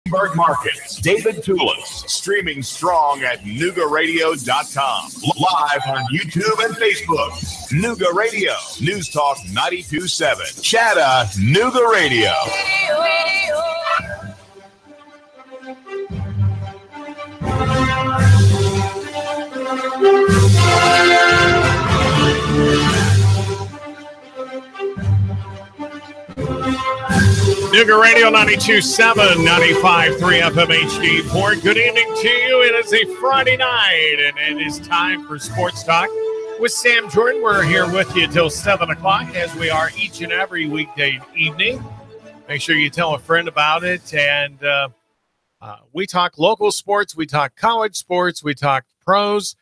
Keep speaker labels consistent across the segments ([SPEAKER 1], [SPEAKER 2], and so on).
[SPEAKER 1] Markets, David Tulis, streaming strong at Noogaradio.com. Live on YouTube and Facebook. Nooga Radio, News Talk 92.7. Chattanooga Radio.
[SPEAKER 2] Nooga Radio 92.7, 95.3 FM HD4. Good evening to you. It is a Friday night, and it is time for Sports Talk with Sam Jordan. We're here with you till 7 o'clock, as we are each and every weekday evening. Make sure you tell a friend about it. And we talk local sports, we talk college sports, we talk pros,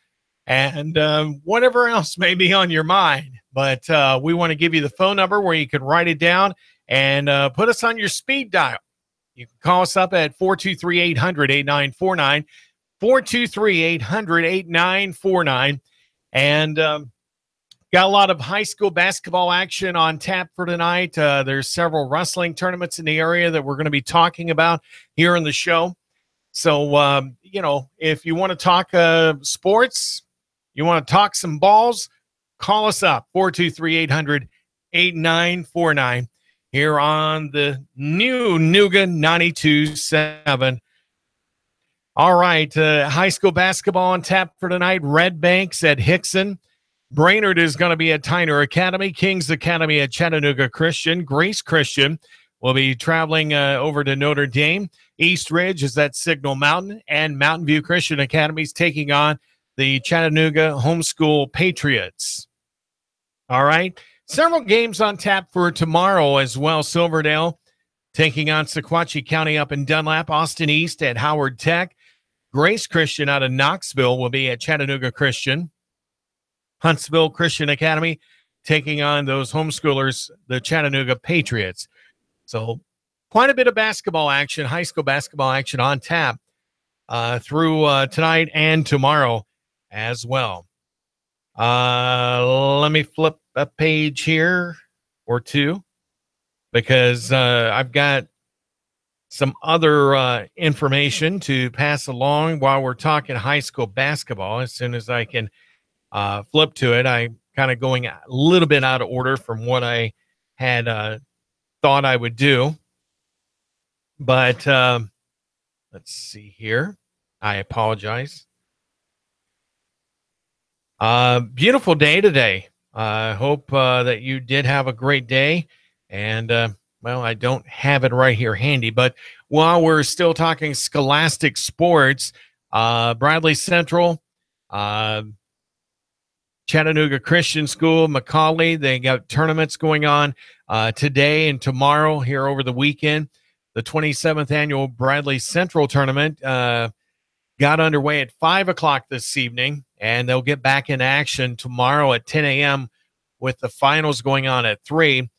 [SPEAKER 2] and whatever else may be on your mind. But we want to give you the phone number where you can write it down and put us on your speed dial. You can call us up at 423-800-8949, 423-800-8949. And got a lot of high school basketball action on tap for tonight. There's several wrestling tournaments in the area that we're going to be talking about here in the show. So, if you want to talk sports, you want to talk some balls, call us up, 423-800-8949. Here on the new Nooga 92.7. All right, high school basketball on tap for tonight. Red Banks at Hickson. Brainerd is going to be at Tyner Academy. Kings Academy at Chattanooga Christian. Grace Christian will be traveling over to Notre Dame. East Ridge is at Signal Mountain. And Mountain View Christian Academy is taking on the Chattanooga Homeschool Patriots. All right. Several games on tap for tomorrow as well. Silverdale taking on Sequatchie County up in Dunlap. Austin East at Howard Tech. Grace Christian out of Knoxville will be at Chattanooga Christian. Huntsville Christian Academy taking on those homeschoolers, the Chattanooga Patriots. So quite a bit of basketball action, high school basketball action on tap through tonight and tomorrow as well. Let me flip a page here or two because I've got some other information to pass along while we're talking high school basketball. As soon as I can flip to it, I'm kind of going a little bit out of order from what I had thought I would do. But let's see here. I apologize. Beautiful day today. I hope that you did have a great day. And, I don't have it right here handy. But while we're still talking scholastic sports, Bradley Central, Chattanooga Christian School, McCallie, they got tournaments going on today and tomorrow here over the weekend. The 27th annual Bradley Central tournament got underway at 5 o'clock this evening. And they'll get back in action tomorrow at 10 a.m. with the finals going on at 3.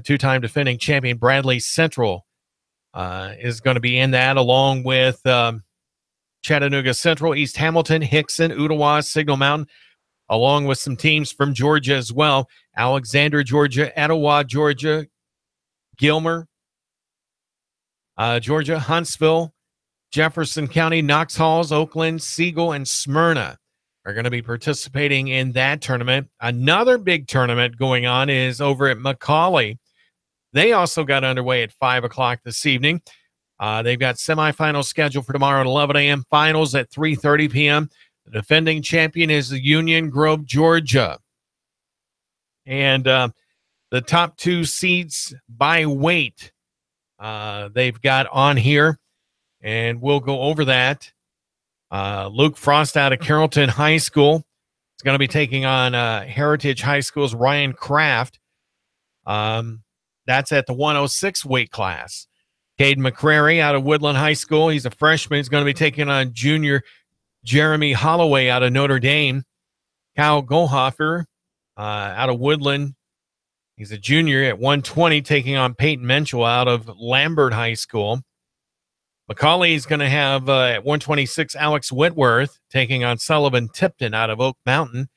[SPEAKER 2] Two-time defending champion Bradley Central is going to be in that, along with Chattanooga Central, East Hamilton, Hickson, Ottawa, Signal Mountain, along with some teams from Georgia as well. Alexander, Georgia, Etowah, Georgia, Gilmer, Georgia, Huntsville, Jefferson County, Knox Halls, Oakland, Siegel, and Smyrna are going to be participating in that tournament. Another big tournament going on is over at McCallie. They also got underway at 5 o'clock this evening. They've got semifinals scheduled for tomorrow at 11 a.m., finals at 3:30 p.m. The defending champion is Union Grove, Georgia. And the top two seeds by weight they've got on here. And we'll go over that. Luke Frost out of Carrollton High School is going to be taking on Heritage High School's Ryan Kraft. That's at the 106 weight class. Cade McCrary out of Woodland High School. He's a freshman. He's going to be taking on junior Jeremy Holloway out of Notre Dame. Kyle Goldhofer out of Woodland. He's a junior at 120, taking on Peyton Menchel out of Lambert High School. McCallie is going to have at 126 Alex Whitworth taking on Sullivan Tipton out of Oak Mountain.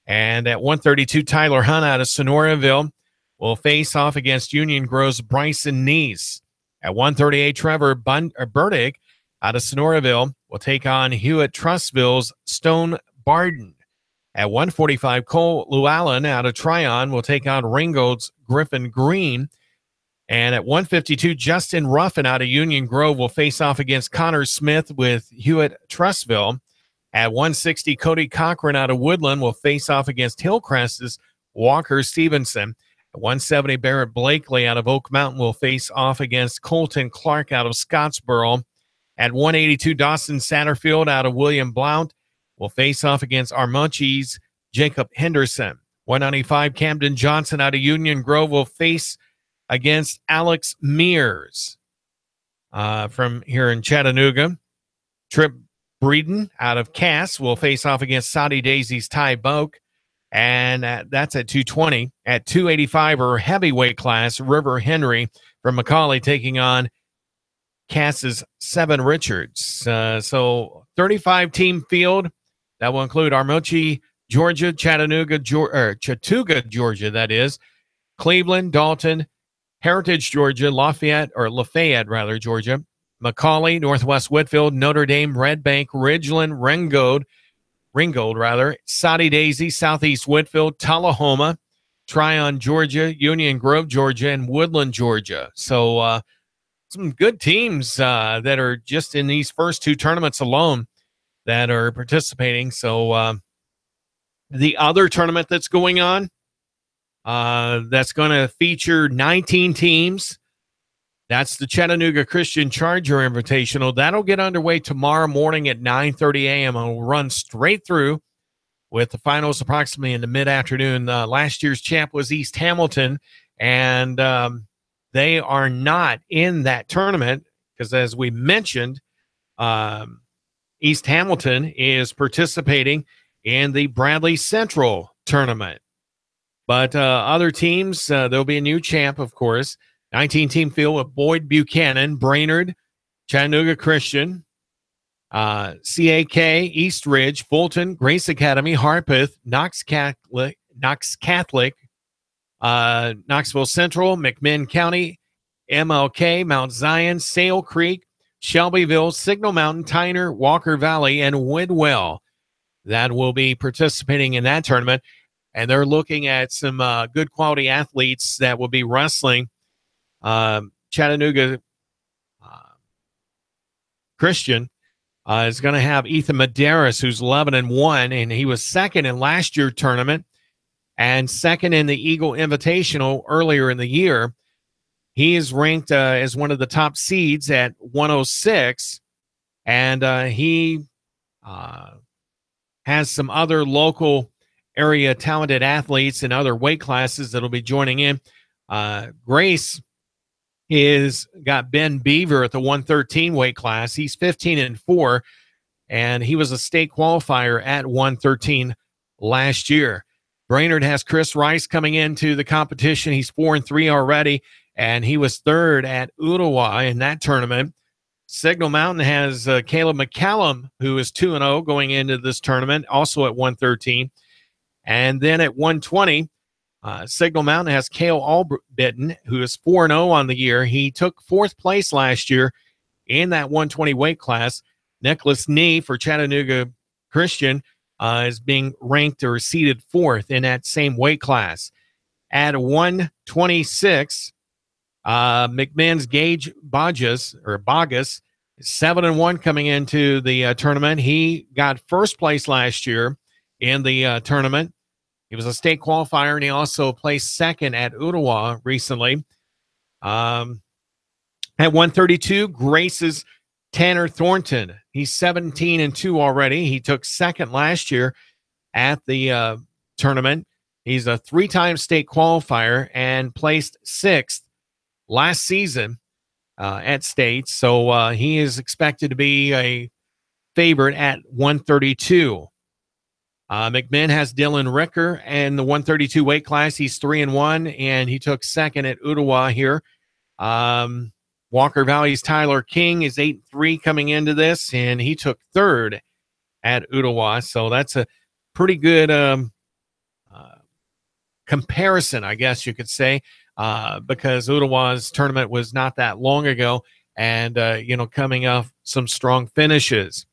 [SPEAKER 2] And at 132, Tyler Hunt out of Sonoraville will face off against Union Grove's Bryson Neese. At 138, Trevor Burdick out of Sonoraville will take on Hewitt Trustville's Stone Barden. At 145, Cole Llewellyn out of Tryon will take on Ringgold's Griffin Green. And at 152, Justin Ruffin out of Union Grove will face off against Connor Smith with Hewitt Trustville. At 160, Cody Cochran out of Woodland will face off against Hillcrest's Walker Stevenson. At 170, Barrett Blakely out of Oak Mountain will face off against Colton Clark out of Scottsboro. At 182, Dawson Satterfield out of William Blount will face off against Armuchie's Jacob Henderson. 195, Camden Johnson out of Union Grove will face against Alex Mears from here in Chattanooga. Trip Breeden out of Cass will face off against Saudi Daisy's Ty Boak. And that's at 220. At 285, or heavyweight class, River Henry from McCauley taking on Cass's Seven Richards. So 35-team field. That will include Armuchie, Georgia, Chattanooga, Georgia, that is, Cleveland, Dalton, Heritage, Georgia, Lafayette, Georgia, McCauley, Northwest Whitfield, Notre Dame, Red Bank, Ridgeland, Ringgold, Saudi Daisy, Southeast Whitfield, Tullahoma, Tryon, Georgia, Union Grove, Georgia, and Woodland, Georgia. So some good teams that are just in these first two tournaments alone that are participating. So the other tournament that's going on, that's going to feature 19 teams. That's the Chattanooga Christian Charger Invitational. That'll get underway tomorrow morning at 9:30 a.m. and will run straight through with the finals approximately in the mid-afternoon. Last year's champ was East Hamilton, and they are not in that tournament because, as we mentioned, East Hamilton is participating in the Bradley Central tournament. But other teams, there'll be a new champ, of course. 19-team field with Boyd Buchanan, Brainerd, Chattanooga Christian, CAK, East Ridge, Fulton, Grace Academy, Harpeth, Knox Catholic, Knoxville Central, McMinn County, MLK, Mount Zion, Sale Creek, Shelbyville, Signal Mountain, Tyner, Walker Valley, and Whitwell. That will be participating in that tournament. And they're looking at some good quality athletes that will be wrestling. Chattanooga Christian is going to have Ethan Medeiros, who's 11-1, and he was second in last year's tournament and second in the Eagle Invitational earlier in the year. He is ranked as one of the top seeds at 106, and he has some other local area talented athletes in other weight classes that'll be joining in. Grace is got Ben Beaver at the 113 weight class. He's 15-4, and he was a state qualifier at 113 last year. Brainerd has Chris Rice coming into the competition. He's 4-3 already, and he was third at Ottawa in that tournament. Signal Mountain has Caleb McCallum, who is 2-0 going into this tournament, also at 113. And then at 120, Signal Mountain has Cale Albritton, who is 4-0 on the year. He took fourth place last year in that 120 weight class. Nicholas Nee for Chattanooga Christian is being ranked or seated fourth in that same weight class. At 126, McMahon's Gage Bogus, 7-1 coming into the tournament. He got first place last year in the tournament. He was a state qualifier, and he also placed second at Ottawa recently. At 132, Grace's Tanner Thornton. He's 17-2 already. He took second last year at the tournament. He's a three-time state qualifier and placed sixth last season at state. So he is expected to be a favorite at 132. McMinn has Dylan Ricker in the 132 weight class. He's 3-1, and he took second at Ottawa here. Walker Valley's Tyler King is 8-3 coming into this, and he took third at Ottawa. So that's a pretty good comparison, I guess you could say, because Ottawa's tournament was not that long ago, and coming off some strong finishes.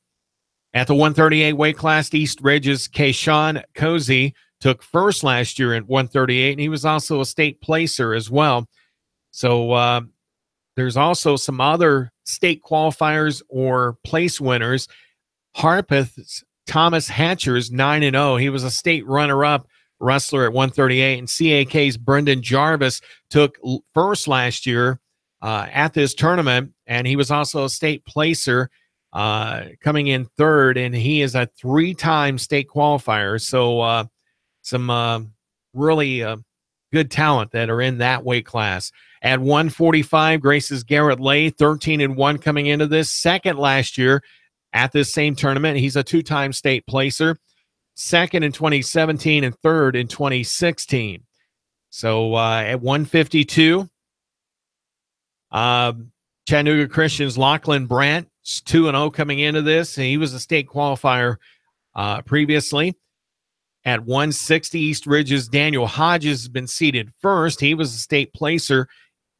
[SPEAKER 2] At the 138 weight class, East Ridge's Kayshawn Cozy took first last year at 138, and he was also a state placer as well. So there's also some other state qualifiers or place winners. Harpeth's Thomas Hatcher's 9-0. He was a state runner-up wrestler at 138, and CAK's Brendan Jarvis took first last year at this tournament, and he was also a state placer, coming in third, and he is a 3-time state qualifier. So some really good talent that are in that weight class. At 145, Grace's Garrett Lay, 13-1 coming into this, second last year at this same tournament. He's a 2-time state placer, second in 2017 and third in 2016. So at 152, Chattanooga Christian's Lachlan Brandt, 2-0 coming into this, and he was a state qualifier previously. At 160, East Ridge's Daniel Hodges has been seated first. He was a state placer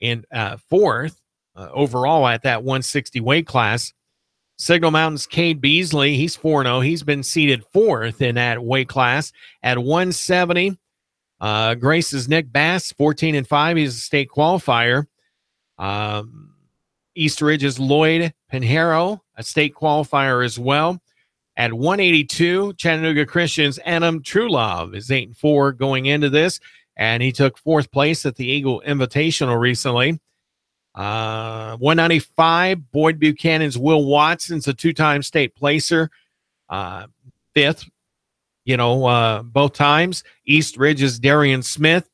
[SPEAKER 2] in fourth overall at that 160 weight class. Signal Mountain's Cade Beasley, he's 4-0. He's been seated fourth in that weight class. At 170, Grace's Nick Bass, 14-5. He's a state qualifier. East Ridge's Lloyd Pinheiro, a state qualifier as well. At 182, Chattanooga Christian's Adam Trulove is 8-4 going into this, and he took fourth place at the Eagle Invitational recently. 195, Boyd Buchanan's Will Watson's a 2-time state placer, fifth, both times. East Ridge's Darian Smith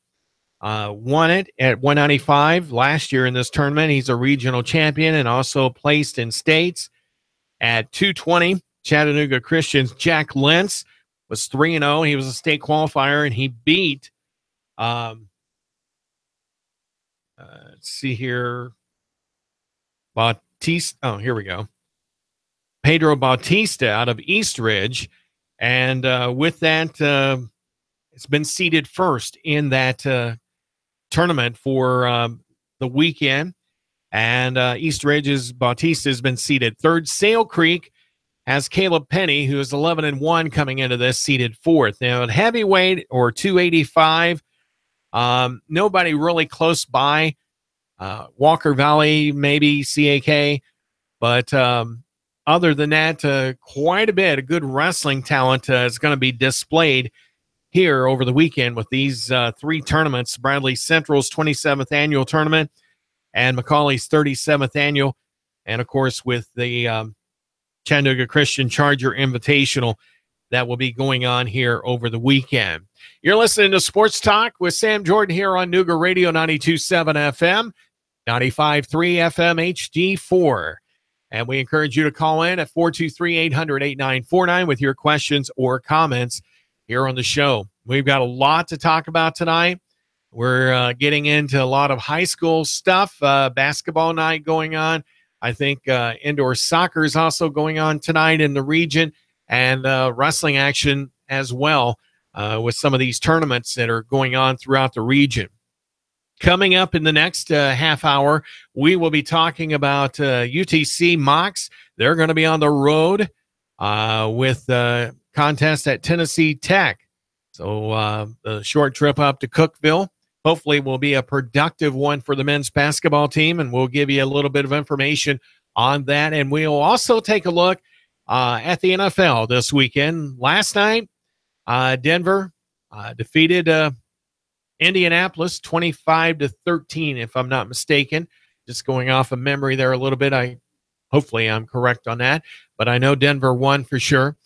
[SPEAKER 2] won it at 195 last year in this tournament. He's a regional champion and also placed in states. At 220, Chattanooga Christian's Jack Lentz was 3-0. He was a state qualifier, and he beat let's see here. Bautista. Oh, here we go. Pedro Bautista out of East Ridge. And with that, it's been seated first in that tournament for the weekend. And East Ridge's Bautista has been seated third. Sale Creek has Caleb Penny, who is 11-1 coming into this, seated fourth. Now, at heavyweight or 285, nobody really close by. Walker Valley, maybe CAK, but other than that, quite a good wrestling talent is going to be displayed here over the weekend with these three tournaments: Bradley Central's 27th annual tournament and McCauley's 37th annual, and of course with the Chattanooga Christian Charger Invitational that will be going on here over the weekend. You're listening to Sports Talk with Sam Jordan here on Nooga Radio 92.7 FM. 95.3 FM HD4. And we encourage you to call in at 423-800-8949 with your questions or comments here on the show. We've got a lot to talk about tonight. We're getting into a lot of high school stuff, basketball night going on. I think indoor soccer is also going on tonight in the region, and wrestling action as well with some of these tournaments that are going on throughout the region. Coming up in the next half hour, we will be talking about UTC Mocs. They're going to be on the road with the contest at Tennessee Tech. So the short trip up to Cookeville hopefully will be a productive one for the men's basketball team, and we'll give you a little bit of information on that. And we'll also take a look at the NFL this weekend. Last night, Denver defeated Indianapolis 25-13, if I'm not mistaken. Just going off of memory there a little bit. Hopefully I'm correct on that, but I know Denver won for sure.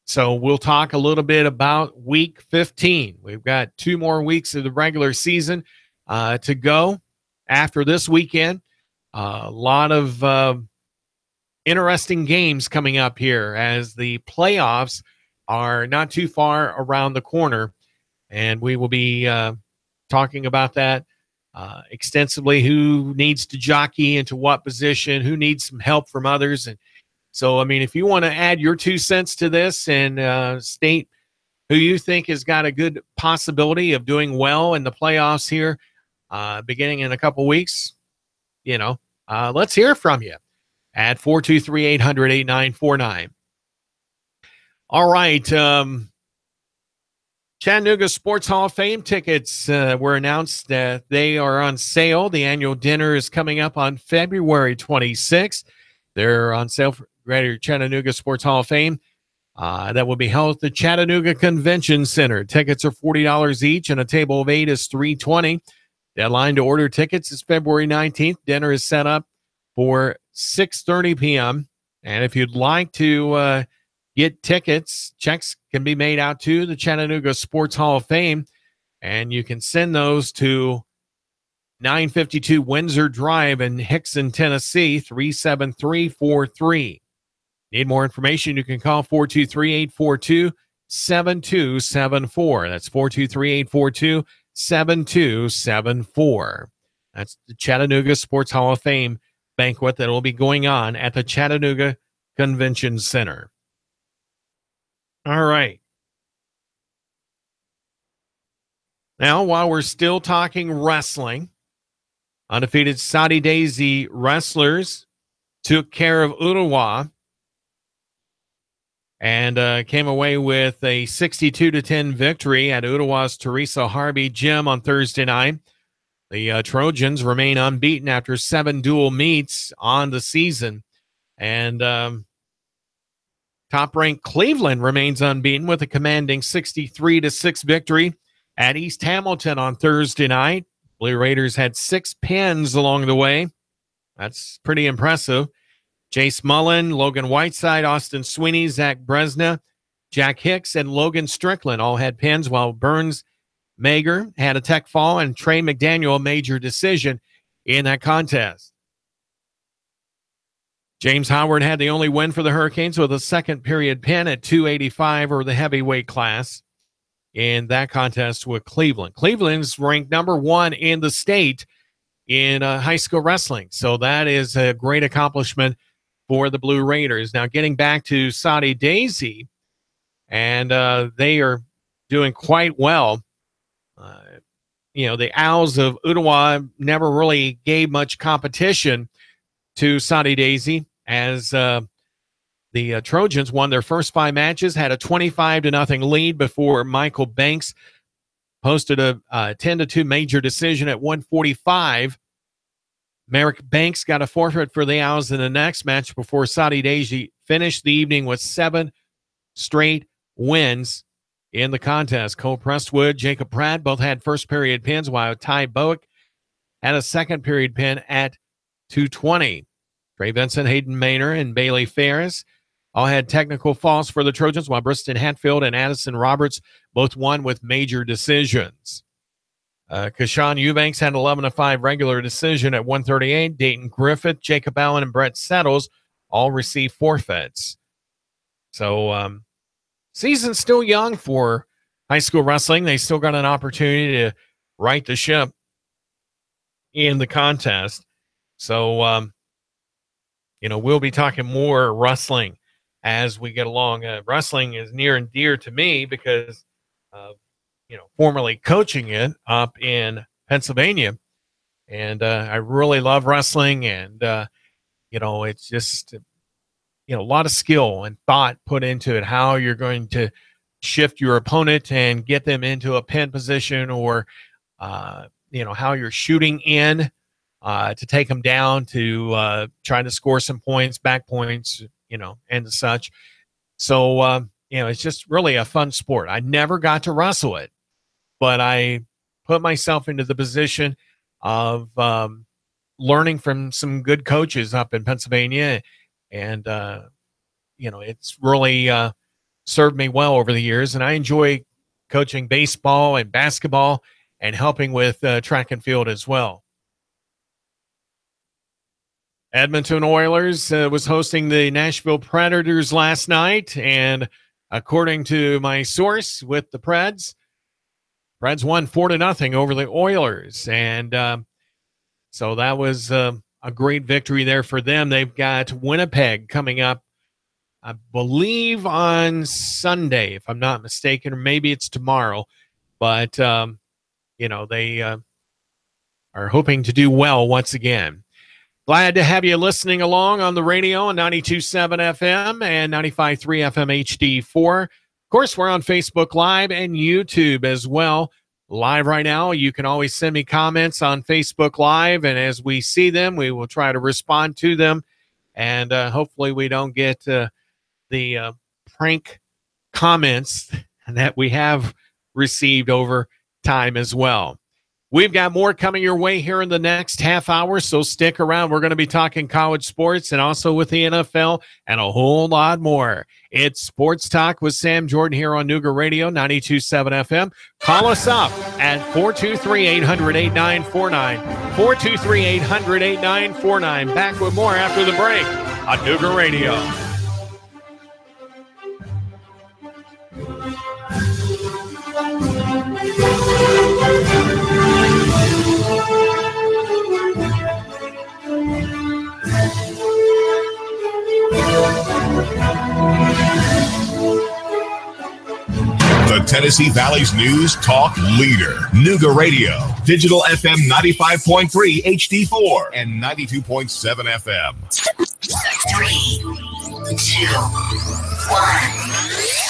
[SPEAKER 2] So we'll talk a little bit about week 15. We've got 2 more weeks of the regular season to go after this weekend. A lot of interesting games coming up here as the playoffs are not too far around the corner. And we will be talking about that extensively, who needs to jockey into what position, who needs some help from others. And so, I mean, if you want to add your 2 cents to this and state who you think has got a good possibility of doing well in the playoffs here beginning in a couple weeks, let's hear from you at 423-800-8949. All right. Chattanooga Sports Hall of Fame tickets were announced that they are on sale. The annual dinner is coming up on February 26th. They're on sale for Greater Chattanooga Sports Hall of Fame. That will be held at the Chattanooga Convention Center. Tickets are $40 each, and a table of 8 is $320. Deadline to order tickets is February 19th. Dinner is set up for 6:30 p.m. And if you'd like to get tickets, checks can be made out to the Chattanooga Sports Hall of Fame, and you can send those to 952 Windsor Drive in Hickson, Tennessee, 37343. Need more information? You can call 423-842-7274. That's 423-842-7274. That's the Chattanooga Sports Hall of Fame banquet that will be going on at the Chattanooga Convention Center. All right. Now, while we're still talking wrestling, undefeated Soddy Daisy wrestlers took care of Ottawa and came away with a 62-10 victory at Ottawa's Teresa Harvey Gym on Thursday night. The Trojans remain unbeaten after 7 dual meets on the season. And top-ranked Cleveland remains unbeaten with a commanding 63-6 victory at East Hamilton on Thursday night. Blue Raiders had 6 pins along the way. That's pretty impressive. Jace Mullen, Logan Whiteside, Austin Sweeney, Zach Bresna, Jack Hicks, and Logan Strickland all had pins, while Burns Mager had a tech fall and Trey McDaniel a major decision in that contest. James Howard had the only win for the Hurricanes with a second period pin at 285 or the heavyweight class in that contest with Cleveland. Cleveland's ranked number 1 in the state in high school wrestling. So that is a great accomplishment for the Blue Raiders. Now getting back to Soddy Daisy, and they are doing quite well. The Owls of Ottawa never really gave much competition to Soddy Daisy, as the Trojans won their first 5 matches, had a 25-0 lead before Michael Banks posted a 10-2 major decision at 145. Merrick Banks got a forfeit for the Owls in the next match before Soddy Daisy finished the evening with 7 straight wins in the contest. Cole Prestwood, Jacob Pratt both had first period pins, while Ty Bowick had a second period pin at 220. Trey Vincent, Hayden Maynor, and Bailey Ferris all had technical falls for the Trojans, while Briston Hatfield and Addison Roberts both won with major decisions. Kashawn Eubanks had an 11-5 regular decision at 138. Dayton Griffith, Jacob Allen, and Brett Settles all received forfeits. So, season's still young for high school wrestling. They still got an opportunity to right the ship in the contest. So, we'll be talking more wrestling as we get along. Wrestling is near and dear to me because formerly coaching it up in Pennsylvania. And I really love wrestling. And, it's just, a lot of skill and thought put into it, how you're going to shift your opponent and get them into a pin position, or, how you're shooting in to take them down, to try to score some points, back points, and such. So, it's just really a fun sport. I never got to wrestle it, but I put myself into the position of learning from some good coaches up in Pennsylvania. And, it's really served me well over the years. And I enjoy coaching baseball and basketball and helping with track and field as well. Edmonton Oilers was hosting the Nashville Predators last night. And according to my source with the Preds won 4-0 over the Oilers. And so that was a great victory there for them. They've got Winnipeg coming up I believe on Sunday, if I'm not mistaken, or maybe it's tomorrow. But, they are hoping to do well once again. Glad to have you listening along on the radio on 92.7 FM and 95.3 FM HD4. Of course, we're on Facebook Live and YouTube as well. Live right now, you can always send me comments on Facebook Live, and as we see them, we will try to respond to them. And hopefully we don't get the prank comments that we have received over time as well. We've got more coming your way here in the next half hour, so stick around. We're going to be talking college sports and also with the NFL and a whole lot more. It's Sports Talk with Sam Jordan here on Nooga Radio, 92.7 FM. Call us up at 423-800-8949, 423-800-8949. Back with more after the break on Nooga Radio.
[SPEAKER 1] The Tennessee Valley's news talk leader, Nooga Radio, digital FM 95.3 HD4 and 92.7 FM. 3, 2, 1.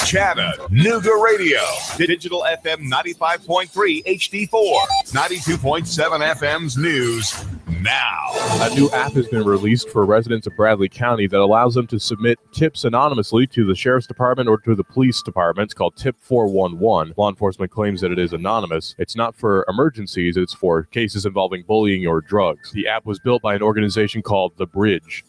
[SPEAKER 1] Chattanooga Radio, digital FM 95.3 HD4, 92.7 FM's news now.
[SPEAKER 3] A new app has been released for residents of Bradley County that allows them to submit tips anonymously to the Sheriff's Department or to the Police Department. It's called Tip 411. Law enforcement claims that it is anonymous. It's not for emergencies, it's for cases involving bullying or drugs. The app was built by an organization called The Bridge.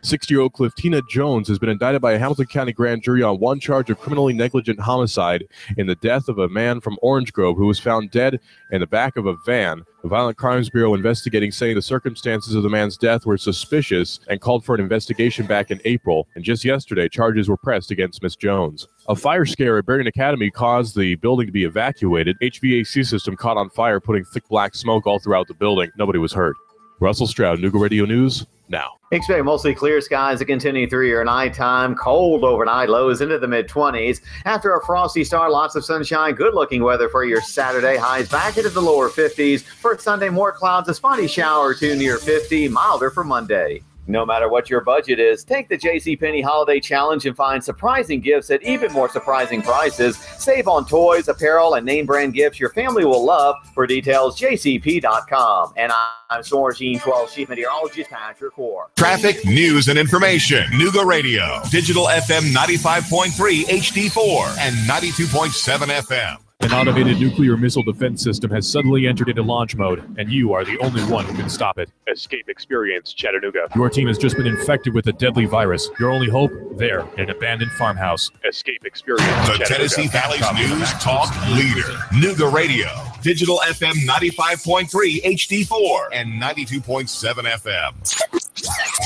[SPEAKER 3] 60-year-old Cliftina Jones has been indicted by a Hamilton County grand jury on one charge of criminally negligent homicide in the death of a man from Orange Grove who was found dead in the back of a van. The Violent Crimes Bureau investigating saying the circumstances of the man's death were suspicious and called for an investigation back in April. And just yesterday, charges were pressed against Miss Jones. A fire scare at Berrien Academy caused the building to be evacuated. HVAC system caught on fire, putting thick black smoke all throughout the building. Nobody was hurt. Russell Stroud, Nooga Radio News, now.
[SPEAKER 4] Expect mostly clear skies to continue through your nighttime. Cold overnight, lows into the mid-20s. After a frosty start, lots of sunshine. Good-looking weather for your Saturday. Highs back into the lower 50s. For Sunday, more clouds, a spotty shower or two near 50. Milder for Monday. No matter what your budget is, take the JCPenney Holiday Challenge and find surprising gifts at even more surprising prices. Save on toys, apparel, and name brand gifts your family will love. For details, jcp.com. And I'm Storm Machine 12 Chief Meteorologist Patrick Hoare.
[SPEAKER 1] Traffic, news, and information. Nooga Radio, digital FM 95.3 HD4 and 92.7 FM.
[SPEAKER 5] An automated nuclear missile defense system has suddenly entered into launch mode, and you are the only one who can stop it.
[SPEAKER 3] Escape Experience, Chattanooga.
[SPEAKER 5] Your team has just been infected with a deadly virus. Your only hope? There, in an abandoned farmhouse.
[SPEAKER 3] Escape Experience,
[SPEAKER 1] The
[SPEAKER 3] Chattanooga.
[SPEAKER 1] Tennessee Valley's news talk leader, Nooga Radio, digital FM 95.3 HD4 and 92.7 FM.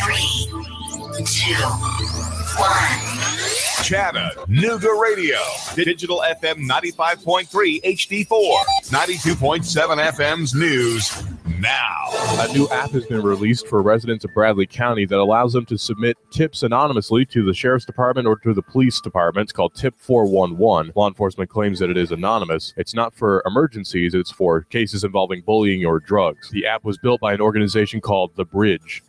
[SPEAKER 1] 3, 2, 1. Chattanooga Radio, digital FM 95.3 HD4, 92.7 FM's news now.
[SPEAKER 3] A new app has been released for residents of Bradley County that allows them to submit tips anonymously to the Sheriff's Department or to the Police Department. It's called Tip 411. Law enforcement claims that it is anonymous. It's not for emergencies, it's for cases involving bullying or drugs. The app was built by an organization called The Bridge.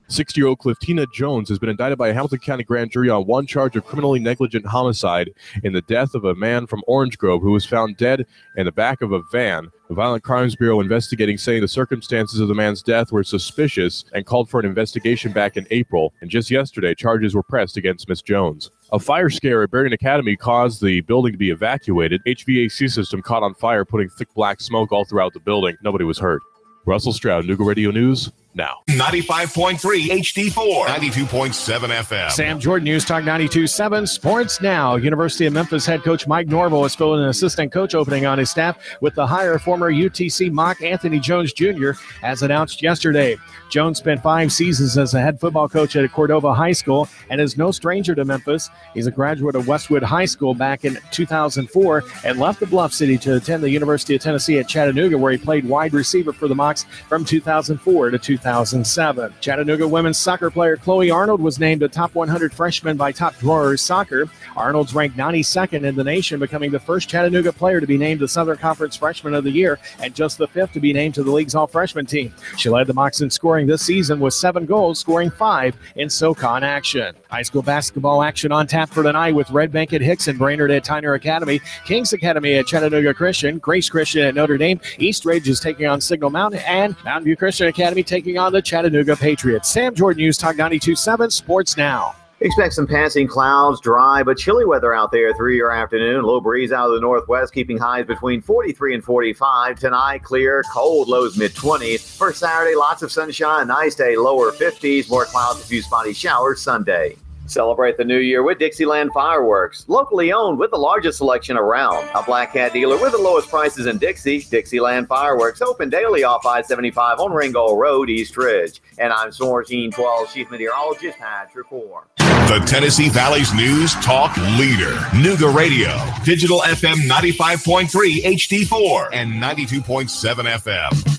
[SPEAKER 3] 60-year-old Cliftina Jones has been indicted by a Hamilton County grand jury on one charge of criminally negligent homicide in the death of a man from Orange Grove who was found dead in the back of a van. The Violent Crimes Bureau investigating saying the circumstances of the man's death were suspicious and called for an investigation back in April. And just yesterday, charges were pressed against Miss Jones. A fire scare at Berrien Academy caused the building to be evacuated. HVAC system caught on fire, putting thick black smoke all throughout the building. Nobody was hurt. Russell Stroud, Nooga Radio News, now.
[SPEAKER 1] 95.3 HD4, 92.7 FM.
[SPEAKER 2] Sam Jordan, News Talk 92.7, Sports Now. University of Memphis head coach Mike Norville is filling an assistant coach opening on his staff with the hire of former UTC Mock Anthony Jones Jr., as announced yesterday. Jones spent 5 seasons as a head football coach at Cordova High School and is no stranger to Memphis. He's a graduate of Westwood High School back in 2004 and left the Bluff City to attend the University of Tennessee at Chattanooga, where he played wide receiver for the Mocs from 2004 to 2006. 2007. Chattanooga women's soccer player Chloe Arnold was named a top 100 freshman by Top Drawers Soccer. Arnold's ranked 92nd in the nation, becoming the first Chattanooga player to be named the Southern Conference Freshman of the Year and just the fifth to be named to the league's all-freshman team. She led the Mocs in scoring this season with 7 goals, scoring 5 in SoCon action. High school basketball action on tap for tonight with Red Bank at Hicks and Brainerd at Tyner Academy, Kings Academy at Chattanooga Christian, Grace Christian at Notre Dame, East Ridge is taking on Signal Mountain, and Mountain View Christian Academy taking on the Chattanooga Patriots. Sam Jordan, News Talk 92.7 Sports Now.
[SPEAKER 4] Expect some passing clouds, dry but chilly weather out there through your afternoon. Low breeze out of the northwest, keeping highs between 43 and 45. Tonight, clear, cold, lows mid-20s. For Saturday, lots of sunshine, nice day, lower 50s. More clouds, a few spotty showers Sunday. Celebrate the new year with Dixieland Fireworks. Locally owned with the largest selection around. A Black Cat dealer with the lowest prices in Dixie. Dixieland Fireworks, open daily off I-75 on Ringgold Road, East Ridge. And I'm Sourcine 12 Chief Meteorologist Patrick Moore.
[SPEAKER 1] The Tennessee Valley's news talk leader. Nooga Radio. Digital FM 95.3 HD4 and 92.7 FM.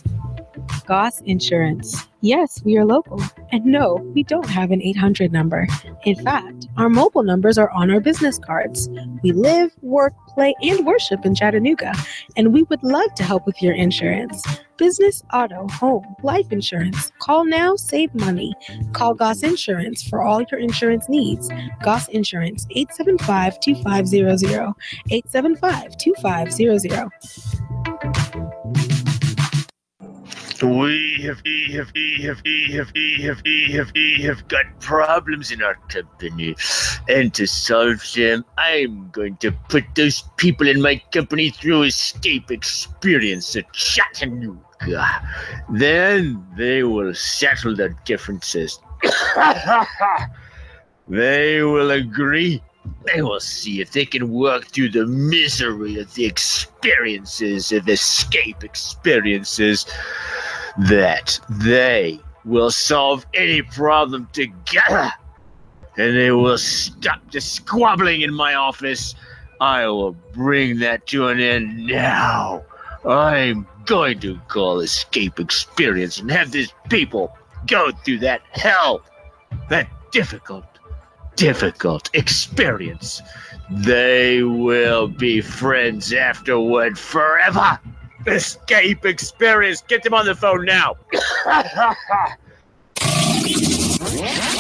[SPEAKER 6] Goss Insurance. Yes, we are local. And no, we don't have an 800 number. In fact, our mobile numbers are on our business cards. We live, work, play, and worship in Chattanooga, and we would love to help with your insurance. Business, auto, home, life insurance. Call now, save money. Call Goss Insurance for all your insurance needs. Goss Insurance, 875-2500. 875-2500.
[SPEAKER 7] We have got problems in our company, and to solve them, I'm going to put those people in my company through escape experience at Chattanooga. Then they will settle their differences. They will agree. They will see if they can work through the misery of the experiences, of escape experiences, that they will solve any problem together, and they will stop the squabbling in my office. I will bring that to an end now. I'm going to call escape experience and have these people go through that hell, that difficult experience. They will be friends afterward forever. Escape experience. Get them on the phone now.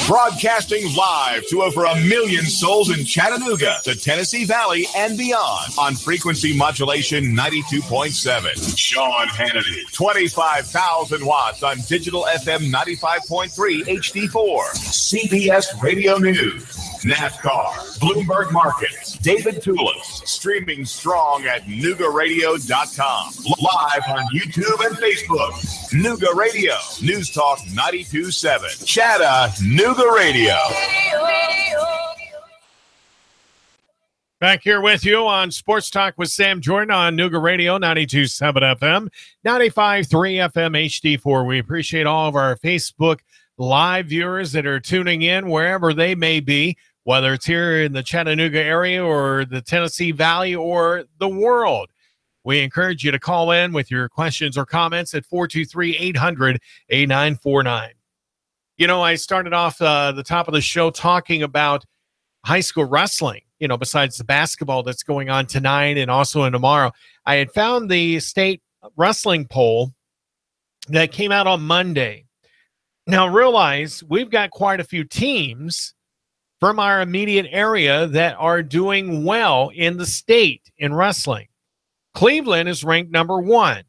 [SPEAKER 1] Broadcasting live to over 1 million souls in Chattanooga, the Tennessee Valley, and beyond on frequency modulation 92.7. Sean Hannity, 25,000 watts on digital FM 95.3 HD4. CBS Radio News. NASCAR, Bloomberg Markets, David Tulis, streaming strong at NoogaRadio.com. Live on YouTube and Facebook. Nooga Radio, News Talk 92.7. Chattanooga Radio.
[SPEAKER 2] Back here with you on Sports Talk with Sam Jordan on Nooga Radio, 92.7 FM, 95.3 FM HD4. We appreciate all of our Facebook Live viewers that are tuning in wherever they may be, whether it's here in the Chattanooga area or the Tennessee Valley or the world. We encourage you to call in with your questions or comments at 423-800-8949. You know, I started off the top of the show talking about high school wrestling, you know, besides the basketball that's going on tonight and also in tomorrow. I had found the state wrestling poll that came out on Monday. Now, realize we've got quite a few teams from our immediate area that are doing well in the state in wrestling. Cleveland is ranked number 1.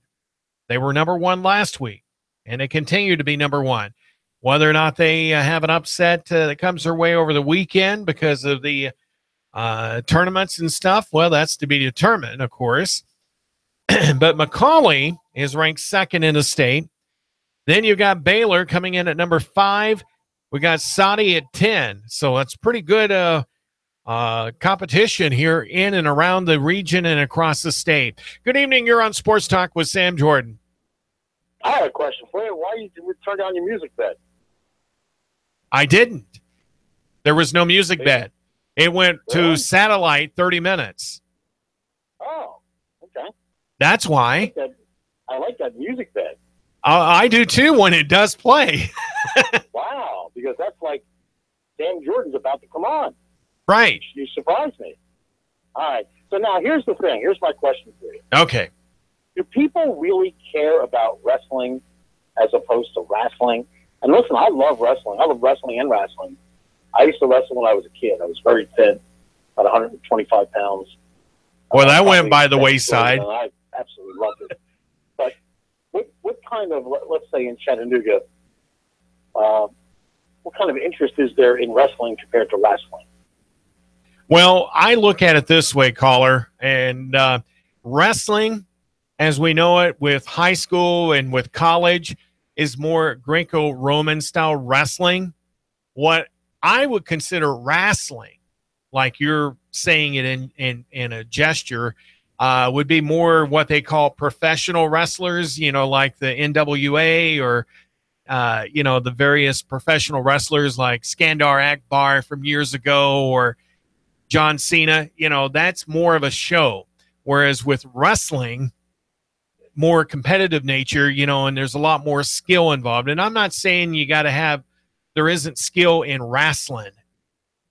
[SPEAKER 2] They were number 1 last week, and they continue to be number 1. Whether or not they have an upset that comes their way over the weekend because of the tournaments and stuff, well, that's to be determined, of course. But McCallie is ranked 2nd in the state. Then you've got Baylor coming in at number 5. We got Saudi at 10. So that's pretty good competition here in and around the region and across the state. Good evening. You're on Sports Talk with Sam Jordan.
[SPEAKER 8] I had a question for you. Why did you turn down your music bed?
[SPEAKER 2] I didn't. There was no music bed. It went to satellite 30 minutes.
[SPEAKER 8] Oh, okay.
[SPEAKER 2] That's why.
[SPEAKER 8] I like that music bed.
[SPEAKER 2] I do too when it does play.
[SPEAKER 8] Wow, because that's like Sam Jordan's about to come on.
[SPEAKER 2] Right.
[SPEAKER 8] You surprised me. All right. So now here's the thing. Here's my question for you.
[SPEAKER 2] Okay.
[SPEAKER 8] Do people really care about wrestling as opposed to wrestling? And listen, I love wrestling. I love wrestling and wrestling. I used to wrestle when I was a kid. I was very thin, about 125 pounds.
[SPEAKER 2] Well, that went by the wayside.
[SPEAKER 8] And I absolutely loved it. But what kind of, let's say in Chattanooga, what kind of interest is there in wrestling compared to wrestling?
[SPEAKER 2] Well, I look at it this way, caller, and wrestling, as we know it with high school and with college, is more Greco-Roman style wrestling. What I would consider wrestling, like you're saying it in a gesture, would be more what they call professional wrestlers, like the NWA or, the various professional wrestlers like Skandar Akbar from years ago or John Cena. That's more of a show. Whereas with wrestling, more competitive nature, and there's a lot more skill involved. And I'm not saying there isn't skill in wrestling,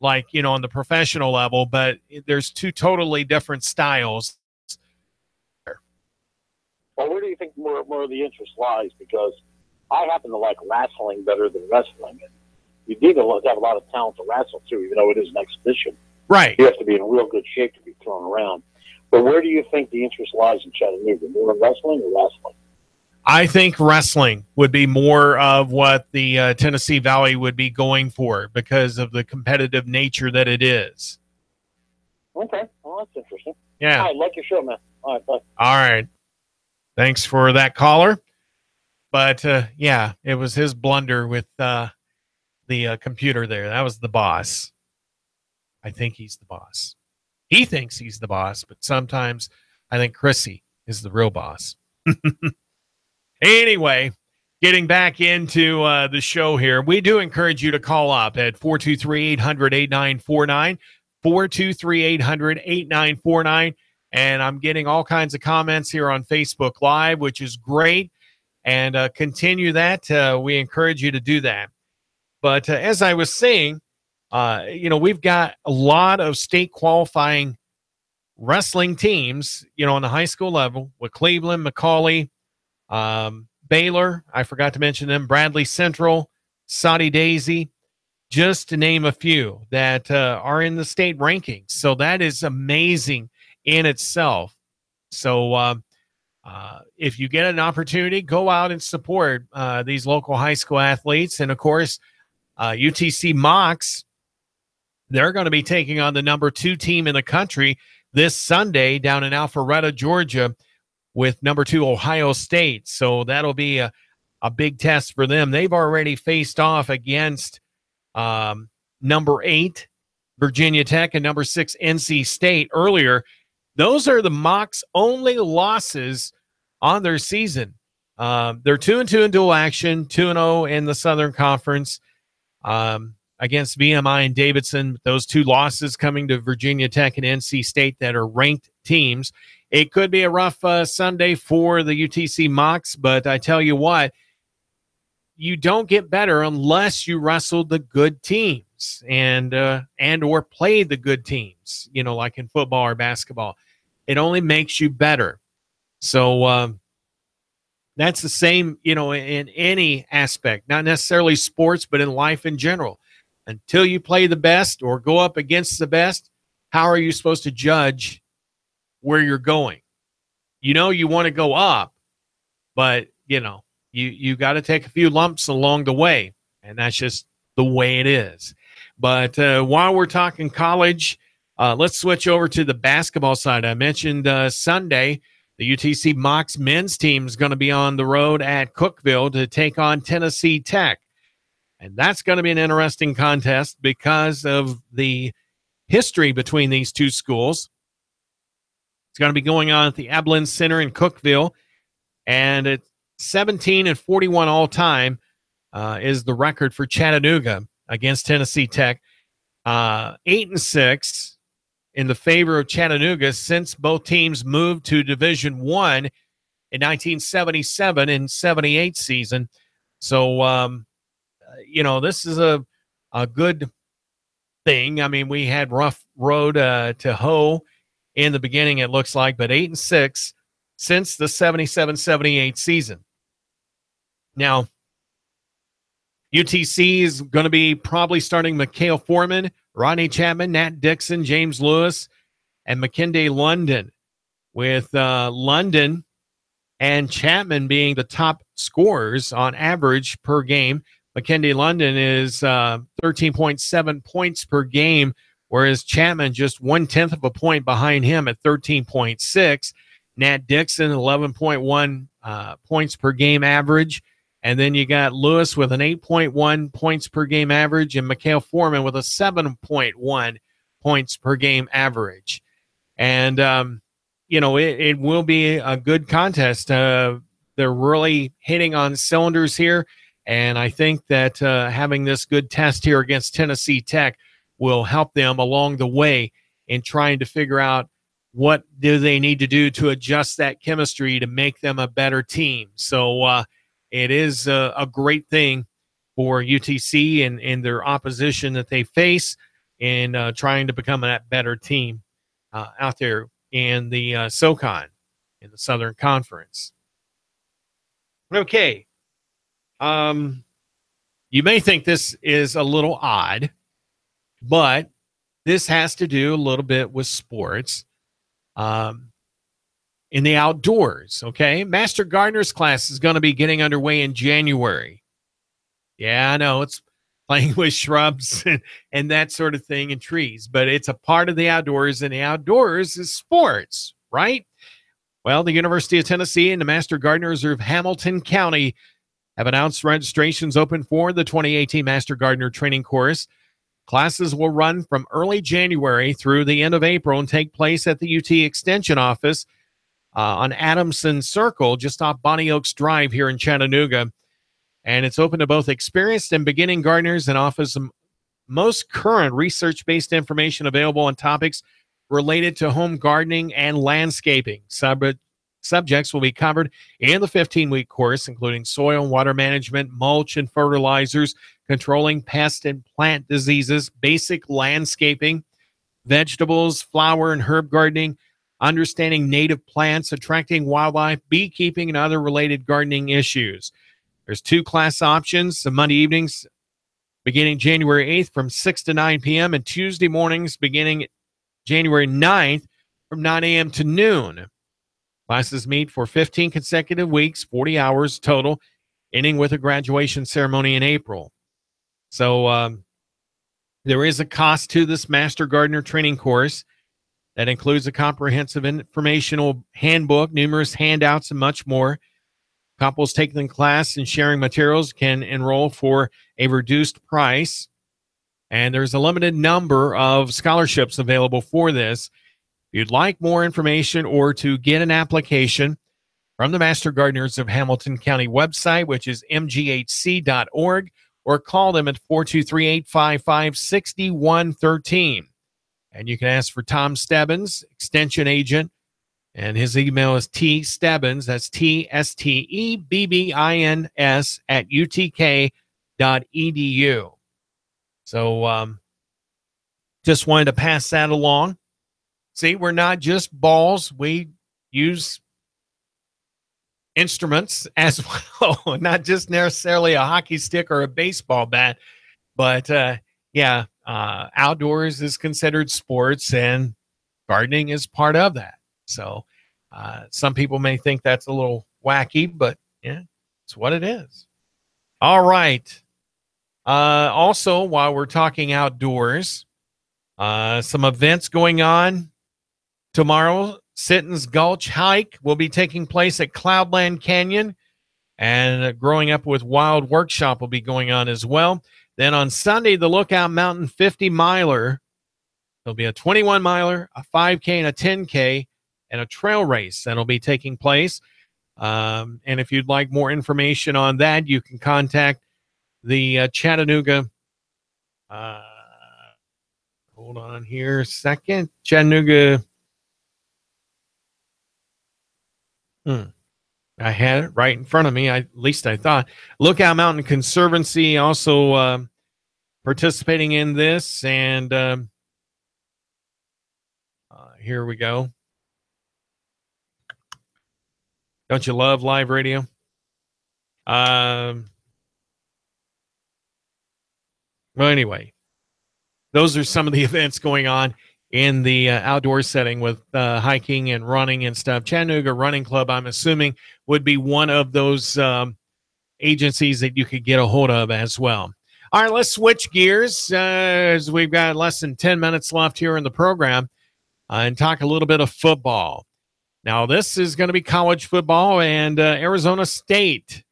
[SPEAKER 2] like, on the professional level, but there's two totally different styles.
[SPEAKER 8] Well, where do you think more of the interest lies? Because I happen to like wrestling better than wrestling. And you need to have a lot of talent to wrestle, too, even though it is an exhibition.
[SPEAKER 2] Right.
[SPEAKER 8] You have to be in real good shape to be thrown around. But where do you think the interest lies in Chattanooga? More in wrestling or wrestling?
[SPEAKER 2] I think wrestling would be more of what the Tennessee Valley would be going for because of the competitive nature that it is.
[SPEAKER 8] Okay. Well, that's interesting.
[SPEAKER 2] Yeah.
[SPEAKER 8] I like your show, man. All right, bye.
[SPEAKER 2] All right. Thanks for that, caller. But, it was his blunder with the computer there. That was the boss. I think he's the boss. He thinks he's the boss, but sometimes I think Chrissy is the real boss. Anyway, getting back into the show here, we do encourage you to call up at 423-800-8949, 423-800-8949. And I'm getting all kinds of comments here on Facebook Live, which is great. And continue that. We encourage you to do that. But as I was saying, we've got a lot of state qualifying wrestling teams, on the high school level with Cleveland, McCauley, Baylor. I forgot to mention them, Bradley Central, Soddy Daisy, just to name a few that are in the state rankings. So that is amazing in itself. So if you get an opportunity, go out and support these local high school athletes. And, of course, UTC Mocs, they're going to be taking on the number 2 team in the country this Sunday down in Alpharetta, Georgia, with number 2 Ohio State. So that'll be a big test for them. They've already faced off against number 8 Virginia Tech and number 6 NC State earlier. Those are the Mocs' only losses on their season. They're 2-2 in dual action, 2-0 in the Southern Conference. Against VMI and Davidson, those 2 losses coming to Virginia Tech and NC State that are ranked teams. It could be a rough Sunday for the UTC Mocs, but I tell you what, you don't get better unless you wrestle the good teams and or play the good teams, like in football or basketball. It only makes you better. So that's the same, in any aspect, not necessarily sports, but in life in general. Until you play the best or go up against the best, how are you supposed to judge where you're going? You want to go up, but, you got to take a few lumps along the way, and that's just the way it is. But while we're talking college, let's switch over to the basketball side. I mentioned Sunday, the UTC Mocs men's team is going to be on the road at Cookeville to take on Tennessee Tech. And that's going to be an interesting contest because of the history between these two schools. It's going to be going on at the Abilene Center in Cookeville. And at 17-41 all-time is the record for Chattanooga against Tennessee Tech. 8-6 in the favor of Chattanooga since both teams moved to Division I in 1977 and 78 season. So, this is a good thing. I mean, we had rough road to hoe in the beginning, it looks like, but 8-6 since the 77-78 season. Now, UTC is going to be probably starting Mikhail Foreman, Rodney Chapman, Nat Dixon, James Lewis, and McKinday London, with London and Chapman being the top scorers on average per game. McKinday London is 13.7 points per game, whereas Chapman just 1/10 of a point behind him at 13.6. Nat Dixon, 11.1 points per game average. And then you got Lewis with an 8.1 points per game average, and Mikhail Foreman with a 7.1 points per game average. And, it will be a good contest. They're really hitting on cylinders here. And I think that having this good test here against Tennessee Tech will help them along the way in trying to figure out what do they need to do to adjust that chemistry to make them a better team. So it is a great thing for UTC and their opposition that they face in trying to become that better team out there in the SoCon, in the Southern Conference. Okay. You may think this is a little odd, but this has to do a little bit with sports in the outdoors, okay? Master Gardener's class is going to be getting underway in January. Yeah, I know, it's playing with shrubs and that sort of thing and trees, but it's a part of the outdoors, and the outdoors is sports, right? Well, the University of Tennessee and the Master Gardeners of Hamilton County have announced registrations open for the 2018 Master Gardener Training Course. Classes will run from early January through the end of April and take place at the UT Extension office on Adamson Circle, just off Bonnie Oaks Drive here in Chattanooga. And it's open to both experienced and beginning gardeners and offers the most current research-based information available on topics related to home gardening and landscaping. Subjects will be covered in the 15-week course, including soil and water management, mulch and fertilizers, controlling pest and plant diseases, basic landscaping, vegetables, flower and herb gardening, understanding native plants, attracting wildlife, beekeeping, and other related gardening issues. There's 2 class options, some Monday evenings beginning January 8th from 6 to 9 p.m. and Tuesday mornings beginning January 9th from 9 a.m. to noon. Classes meet for 15 consecutive weeks, 40 hours total, ending with a graduation ceremony in April. So there is a cost to this Master Gardener training course that includes a comprehensive informational handbook, numerous handouts, and much more. Couples taking the class and sharing materials can enroll for a reduced price. And there's a limited number of scholarships available for this. If you'd like more information or to get an application from the Master Gardeners of Hamilton County website, which is mghc.org, or call them at 423-855-6113. And you can ask for Tom Stebbins, extension agent, and his email is tstebbins, that's TSTEBBINS @utk.edu. So just wanted to pass that along. See, we're not just balls. We use instruments as well, not just necessarily a hockey stick or a baseball bat. But, outdoors is considered sports, and gardening is part of that. So some people may think that's a little wacky, but, yeah, it's what it is. All right. Also, while we're talking outdoors, some events going on. Tomorrow, Sitton's Gulch Hike will be taking place at Cloudland Canyon, and Growing Up with Wild Workshop will be going on as well. Then on Sunday, the Lookout Mountain 50-miler. There'll be a 21-miler, a 5K, and a 10K, and a trail race that'll be taking place. And if you'd like more information on that, you can contact the Chattanooga. Hold on here a second. Chattanooga. I had it right in front of me. At least I thought. Lookout Mountain Conservancy also participating in this. And here we go. Don't you love live radio? Well, anyway, those are some of the events going on in the outdoor setting with hiking and running and stuff. Chattanooga Running Club, I'm assuming, would be one of those agencies that you could get a hold of as well. All right, let's switch gears as we've got less than 10 minutes left here in the program and talk a little bit of football. Now, this is going to be college football, and Arizona State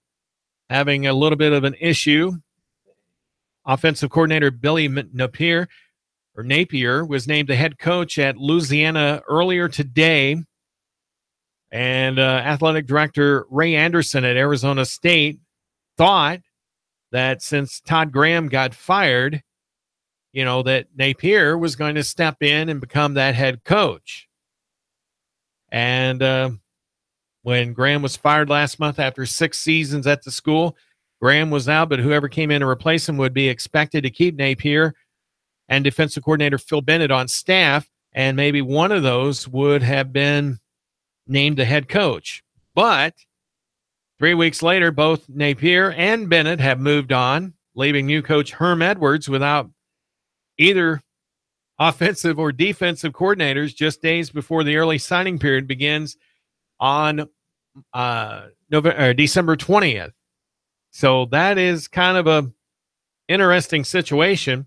[SPEAKER 2] having a little bit of an issue. Offensive coordinator Billy Napier was named the head coach at Louisiana earlier today. And athletic director Ray Anderson at Arizona State thought that since Todd Graham got fired, that Napier was going to step in and become that head coach. And when Graham was fired last month after 6 seasons at the school, Graham was out, but whoever came in to replace him would be expected to keep Napier and defensive coordinator Phil Bennett on staff, and maybe one of those would have been named the head coach. But 3 weeks later, both Napier and Bennett have moved on, leaving new coach Herm Edwards without either offensive or defensive coordinators just days before the early signing period begins on December 20th. So that is kind of a interesting situation.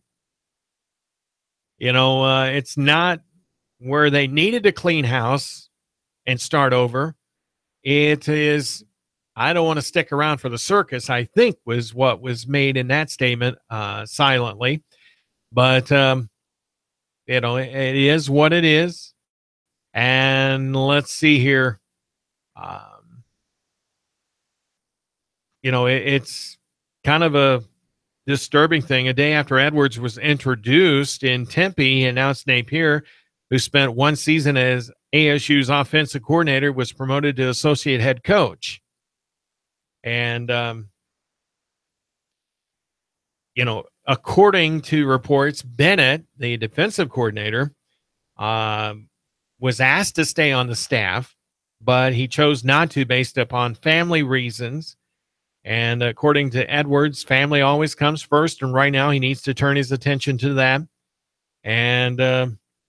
[SPEAKER 2] It's not where they needed to clean house and start over. It is, I don't want to stick around for the circus, I think was what was made in that statement silently. But, it is what it is. And let's see here. It's kind of a disturbing thing. A day after Edwards was introduced in Tempe, he announced Napier, who spent 1 season as ASU's offensive coordinator, was promoted to associate head coach. And, according to reports, Bennett, the defensive coordinator, was asked to stay on the staff, but he chose not to based upon family reasons. And according to Edwards, family always comes first, and right now he needs to turn his attention to that. And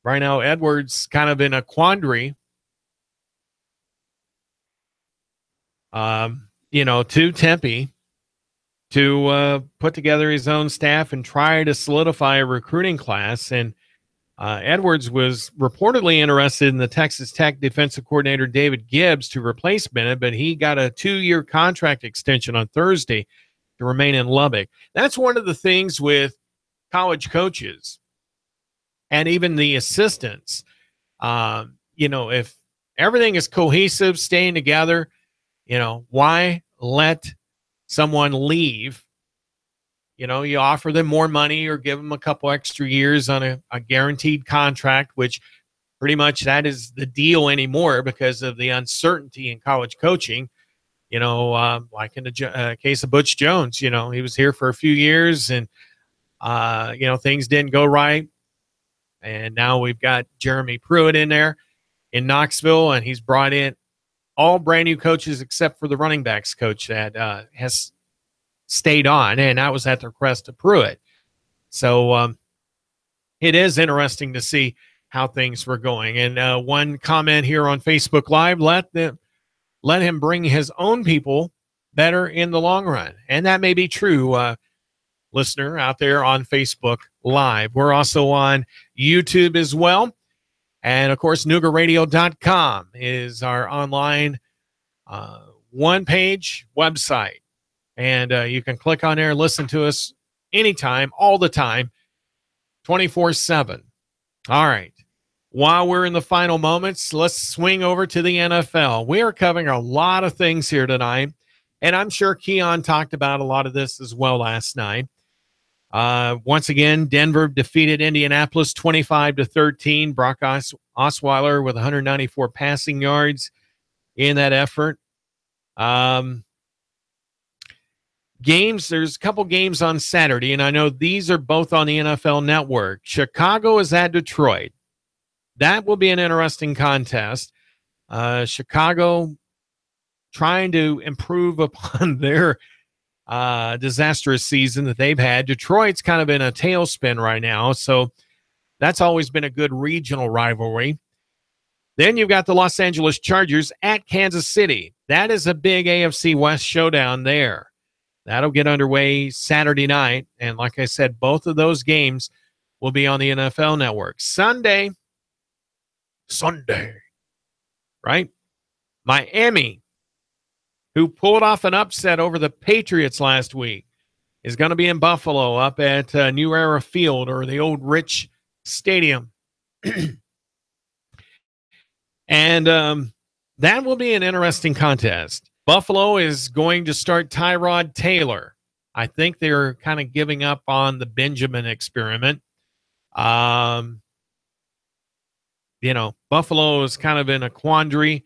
[SPEAKER 2] right now Edwards kind of in a quandary, to Tempe to put together his own staff and try to solidify a recruiting class. And Edwards was reportedly interested in the Texas Tech defensive coordinator David Gibbs to replace Bennett, but he got a 2-year contract extension on Thursday to remain in Lubbock. That's one of the things with college coaches and even the assistants. If everything is cohesive, staying together, why let someone leave? You offer them more money or give them a couple extra years on a guaranteed contract, which pretty much that is the deal anymore because of the uncertainty in college coaching. Like in the case of Butch Jones, he was here for a few years and, things didn't go right. And now we've got Jeremy Pruitt in there in Knoxville, and he's brought in all brand new coaches except for the running backs coach that has stayed on, and that was at the request of Pruitt. So it is interesting to see how things were going. And one comment here on Facebook Live, let him bring his own people better in the long run. And that may be true, listener out there on Facebook Live. We're also on YouTube as well. And, of course, Noogaradio.com is our online one-page website. And you can click on there and listen to us anytime, all the time, 24/7. All right. While we're in the final moments, let's swing over to the NFL. We are covering a lot of things here tonight, and I'm sure Keon talked about a lot of this as well last night. Once again, Denver defeated Indianapolis 25-13. Brock Osweiler with 194 passing yards in that effort. Games, there's a couple games on Saturday, and I know these are both on the NFL Network. Chicago is at Detroit. That will be an interesting contest. Chicago trying to improve upon their disastrous season that they've had. Detroit's kind of in a tailspin right now, so that's always been a good regional rivalry. Then you've got the Los Angeles Chargers at Kansas City. That is a big AFC West showdown there. That'll get underway Saturday night. And like I said, both of those games will be on the NFL Network. Sunday, right? Miami, who pulled off an upset over the Patriots last week, is going to be in Buffalo up at New Era Field, or the old Rich Stadium. And that will be an interesting contest. Buffalo is going to start Tyrod Taylor. I think they're kind of giving up on the Benjamin experiment. Buffalo is kind of in a quandary.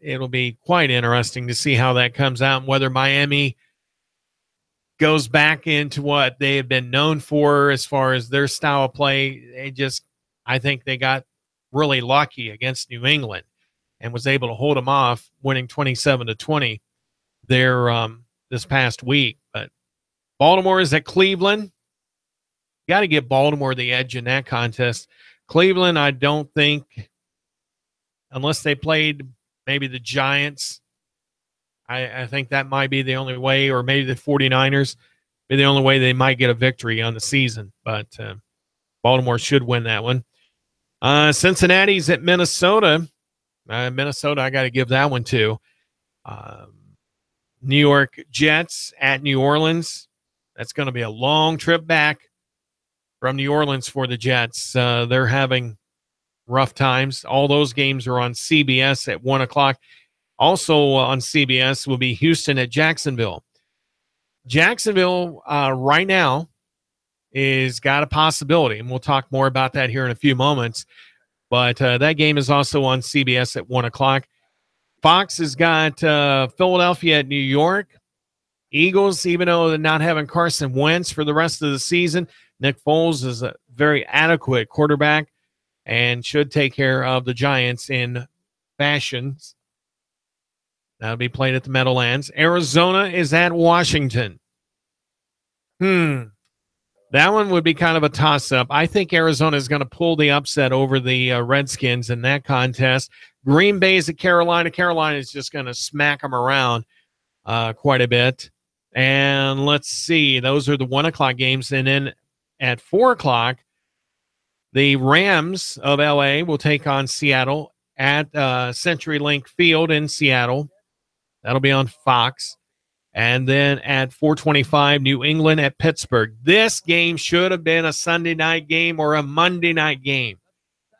[SPEAKER 2] It'll be quite interesting to see how that comes out and whether Miami goes back into what they have been known for as far as their style of play. I think they got really lucky against New England and was able to hold them off, winning 27-20 there this past week. But Baltimore is at Cleveland. Got to give Baltimore the edge in that contest. Cleveland, I don't think, unless they played maybe the Giants, I think that might be the only way, or maybe the 49ers, be the only way they might get a victory on the season. But Baltimore should win that one. Cincinnati's at Minnesota. Minnesota, I got to give that one to. New York Jets at New Orleans. That's going to be a long trip back from New Orleans for the Jets. They're having rough times. All those games are on CBS at 1 o'clock. Also on CBS will be Houston at Jacksonville. Jacksonville right now is got a possibility, and we'll talk more about that here in a few moments. But that game is also on CBS at 1 o'clock. Fox has got Philadelphia at New York. Eagles, even though they're not having Carson Wentz for the rest of the season, Nick Foles is a very adequate quarterback and should take care of the Giants in fashion. That'll be played at the Meadowlands. Arizona is at Washington. That one would be kind of a toss-up. I think Arizona is going to pull the upset over the Redskins in that contest. Green Bay is at Carolina. Carolina is just going to smack them around quite a bit. And let's see. Those are the 1 o'clock games. And then at 4 o'clock, the Rams of L.A. will take on Seattle at CenturyLink Field in Seattle. That'll be on Fox. And then at 4:25, New England at Pittsburgh. This game should have been a Sunday night game or a Monday night game.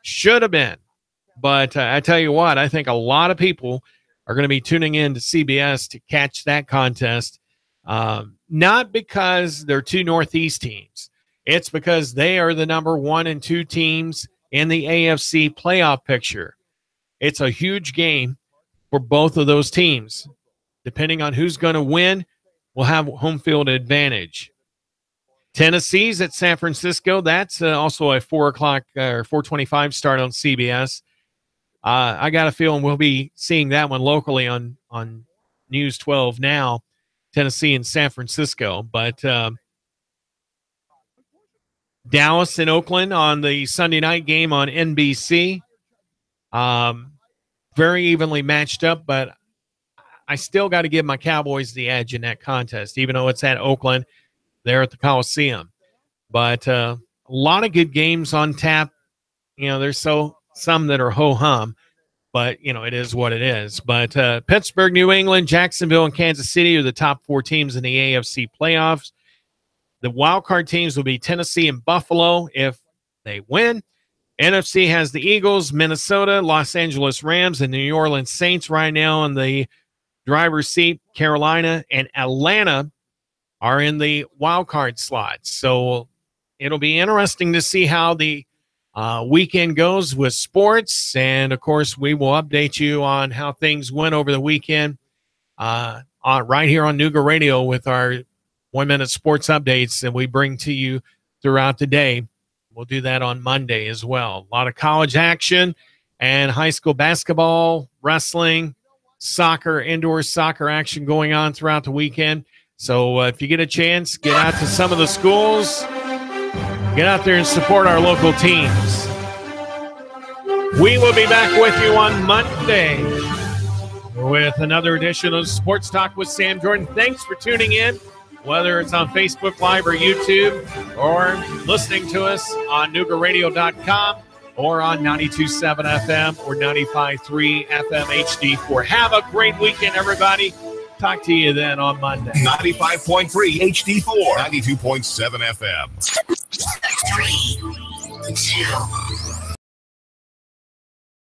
[SPEAKER 2] Should have been. But I tell you what, I think a lot of people are going to be tuning in to CBS to catch that contest. Not because they're two Northeast teams. It's because they are the number 1 and 2 teams in the AFC playoff picture. It's a huge game for both of those teams. Depending on who's going to win, we'll have home field advantage. Tennessee's at San Francisco. That's also a 4 o'clock or 4:25 start on CBS. I got a feeling we'll be seeing that one locally on News 12 now, Tennessee and San Francisco. But Dallas and Oakland on the Sunday night game on NBC. Very evenly matched up, but I still got to give my Cowboys the edge in that contest, even though it's at Oakland, there at the Coliseum. But a lot of good games on tap. There's some that are ho-hum, but, it is what it is. But Pittsburgh, New England, Jacksonville, and Kansas City are the top 4 teams in the AFC playoffs. The wildcard teams will be Tennessee and Buffalo if they win. NFC has the Eagles, Minnesota, Los Angeles Rams, and New Orleans Saints right now in the driver's seat. Carolina and Atlanta are in the wild card slots. So it'll be interesting to see how the weekend goes with sports. And, of course, we will update you on how things went over the weekend right here on Nooga Radio with our 1-minute sports updates that we bring to you throughout the day. We'll do that on Monday as well. A lot of college action and high school basketball, wrestling, soccer, indoor soccer action going on throughout the weekend. So if you get a chance, get out to some of the schools. Get out there and support our local teams. We will be back with you on Monday with another edition of Sports Talk with Sam Jordan. Thanks for tuning in, whether it's on Facebook Live or YouTube, or listening to us on NoogaRadio.com or on 92.7 FM or 95.3 FM HD4. Have a great weekend, everybody. Talk to you then on Monday.
[SPEAKER 1] 95.3 HD4, 92.7 FM. 3, 2,